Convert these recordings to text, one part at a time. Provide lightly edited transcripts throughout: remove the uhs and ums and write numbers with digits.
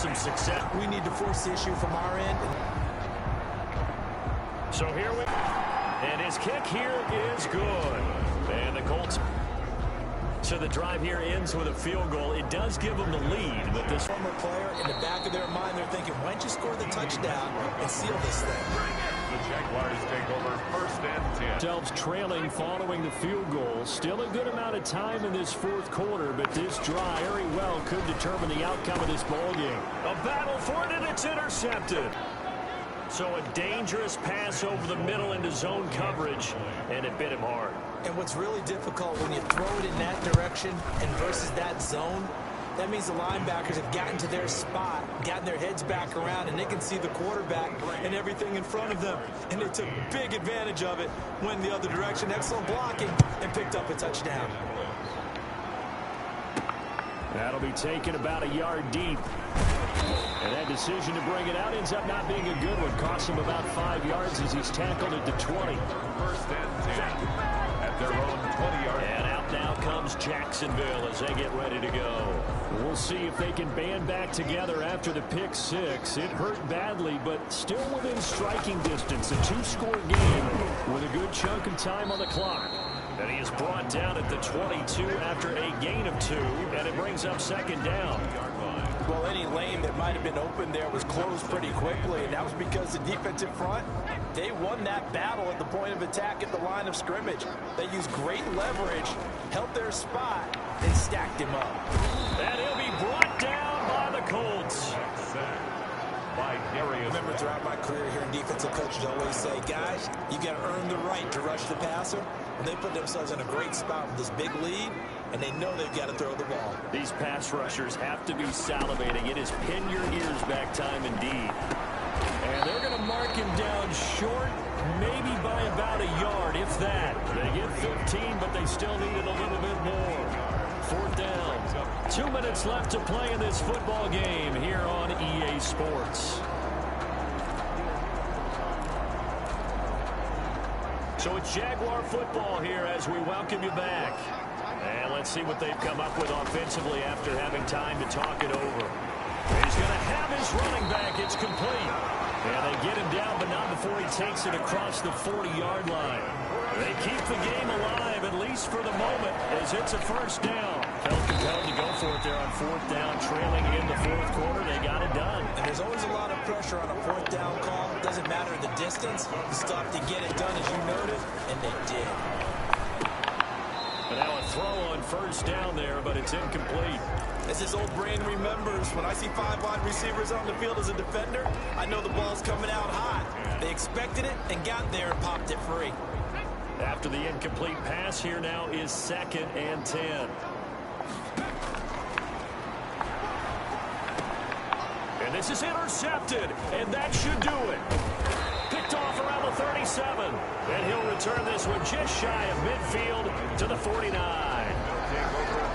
some success. We need to force the issue from our end. So here we go. And his kick here is good. And the Colts. So the drive here ends with a field goal. It does give them the lead, but this former player, in the back of their mind, they're thinking, why don't you score the touchdown and seal this thing? The Jaguars take over 1st and 10. Themselves trailing following the field goal. Still a good amount of time in this 4th quarter, but this drive very well could determine the outcome of this ball game. A battle for it, and it's intercepted. So a dangerous pass over the middle into zone coverage, and it bit him hard. And what's really difficult when you throw it in that direction and versus that zone, that means the linebackers have gotten to their spot, gotten their heads back around, and they can see the quarterback and everything in front of them. And they took big advantage of it, went the other direction, excellent blocking, and picked up a touchdown. That'll be taken about a yard deep. And that decision to bring it out ends up not being a good one. Costs him about 5 yards as he's tackled at the 20. 1st and 10 at their own 20-yard. And out now comes Jacksonville as they get ready to go. We'll see if they can band back together after the pick 6. It hurt badly, but still within striking distance. A 2-score game with a good chunk of time on the clock. And he is brought down at the 22 after a gain of 2, and it brings up 2nd down. Well, any lane that might have been open there was closed pretty quickly, and that was because the defensive front, they won that battle at the point of attack at the line of scrimmage. They used great leverage, held their spot, and stacked him up. And he'll be brought down by the Colts. I remember throughout my career here in defensive coaches always say, guys, you got to earn the right to rush the passer. And they put themselves in a great spot with this big lead, and they know they've got to throw the ball. These pass rushers have to be salivating. It is pin your ears back time indeed. And they're going to mark him down short, maybe by about a yard, if that. They get 15, but they still need it a little bit more. 4th down. 2 minutes left to play in this football game here on EA Sports. So it's Jaguar football here as we welcome you back. And let's see what they've come up with offensively after having time to talk it over. He's going to have his running back. It's complete. And they get him down, but not before he takes it across the 40-yard line. They keep the game alive, at least for the moment, as it's a 1st down. Felt compelled to go for it there on 4th down, trailing in the 4th quarter. They got it done. And there's always a lot of pressure on a 4th down call. It doesn't matter the distance. You stop to get it done, as you noted, and they did. And now a throw on 1st down there, but it's incomplete. As this old brain remembers, when I see 5 wide receivers on the field as a defender, I know the ball's coming out hot. They expected it and got there and popped it free. After the incomplete pass, here now is 2nd and 10. And this is intercepted, and that should do it. Picked off around the 37, and he'll return this one just shy of midfield to the 49.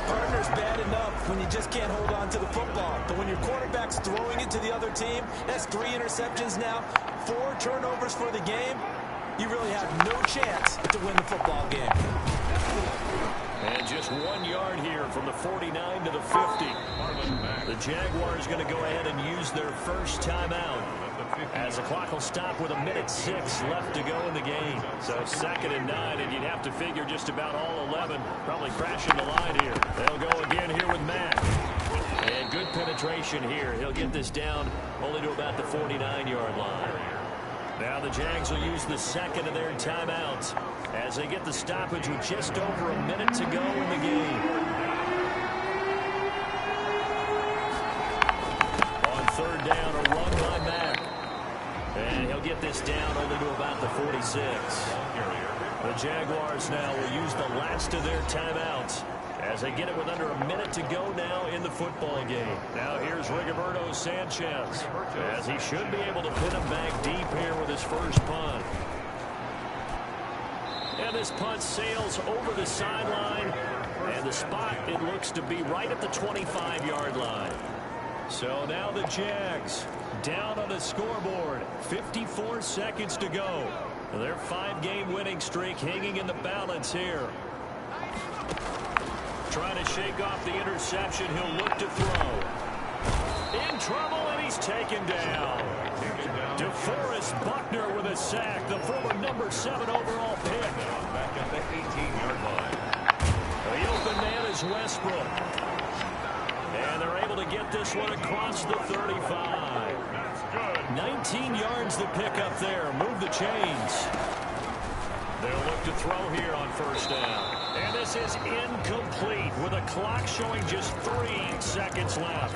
Partner's bad enough when you just can't hold on to the football. But when your quarterback's throwing it to the other team, that's 3 interceptions now, 4 turnovers for the game. You really have no chance to win the football game. And just 1 yard here from the 49 to the 50. The Jaguars going to go ahead and use their 1st timeout, as the clock will stop with 1:06 left to go in the game. So 2nd and 9, and you'd have to figure just about all 11 probably crashing the line here. They'll go again here with Matt. And good penetration here. He'll get this down only to about the 49-yard line. Now the Jags will use the 2nd of their timeouts as they get the stoppage with just over a minute to go in the game. On 3rd down, a run by Mack. And he'll get this down only to about the 46. The Jaguars now will use the last of their timeouts as they get it with under a minute to go now in the football game. Now here's Rigoberto Sanchez, as he should be able to pin him back deep here with his first punt. And this punt sails over the sideline, and the spot, it looks to be right at the 25-yard line. So now the Jags down on the scoreboard, 54 seconds to go. Their 5-game winning streak hanging in the balance here. Trying to shake off the interception. He'll look to throw. In trouble, taken down. DeForest Buckner with a sack, the former number 7 overall pick. Back at the 18-yard line. The open man is Westbrook. And they're able to get this one across the 35. 19 yards to pick up there. Move the chains. They'll look to throw here on first down. And this is incomplete with a clock showing just 3 seconds left.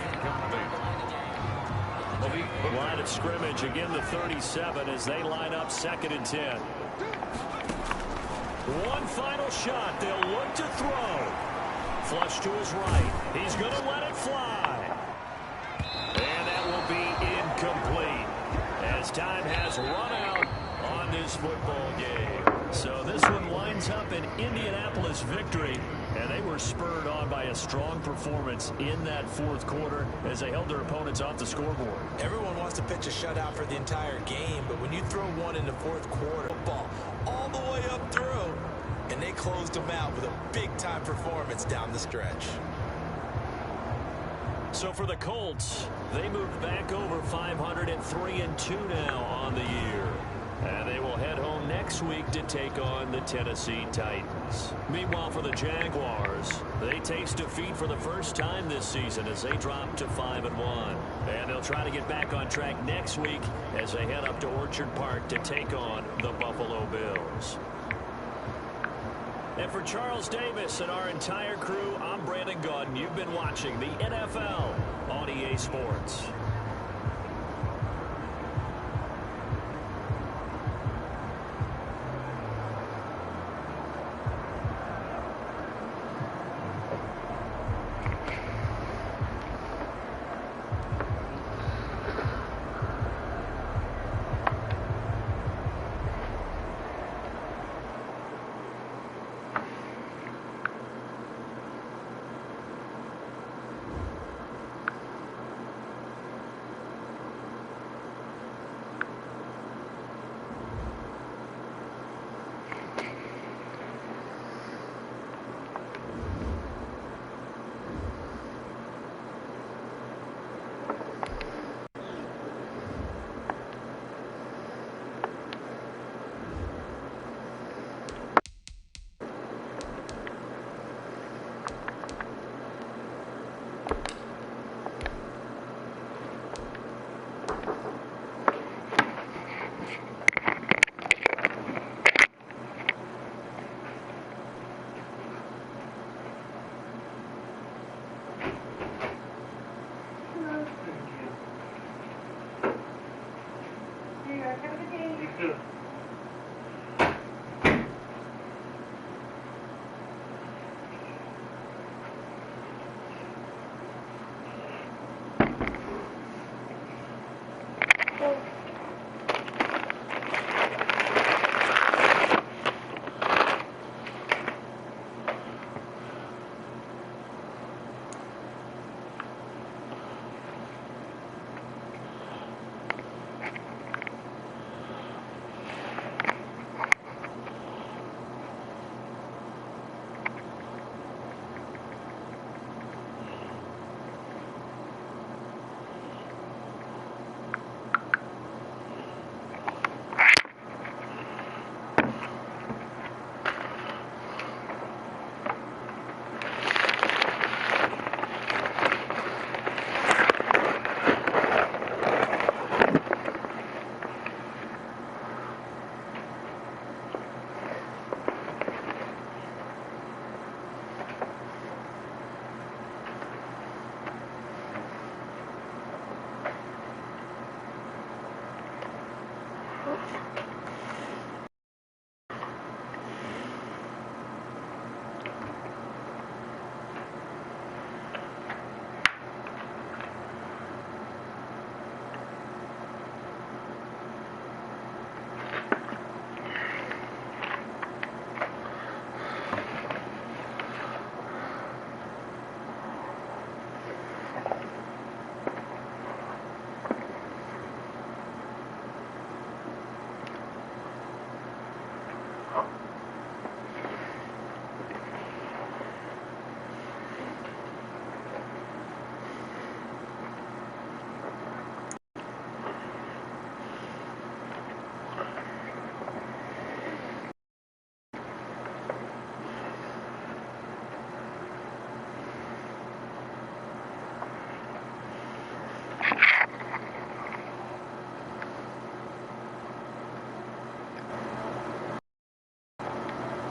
Line of scrimmage, again the 37 as they line up 2nd and 10. One final shot. They'll look to throw. Flush to his right. He's going to let it fly. And that will be incomplete as time has run out on this football game. So this one winds up an Indianapolis victory, and they were spurred on by a strong performance in that 4th quarter as they held their opponents off the scoreboard. Everyone wants to pitch a shutout for the entire game, but when you throw one in the 4th quarter, football all the way up through, and they closed them out with a big-time performance down the stretch. So for the Colts, they moved back over 500 at 3-2 now on the year. And they will head home next week to take on the Tennessee Titans. Meanwhile, for the Jaguars, they taste defeat for the first time this season as they drop to 5-1. And they'll try to get back on track next week as they head up to Orchard Park to take on the Buffalo Bills. And for Charles Davis and our entire crew, I'm Brandon Gaudin. You've been watching the NFL on EA Sports.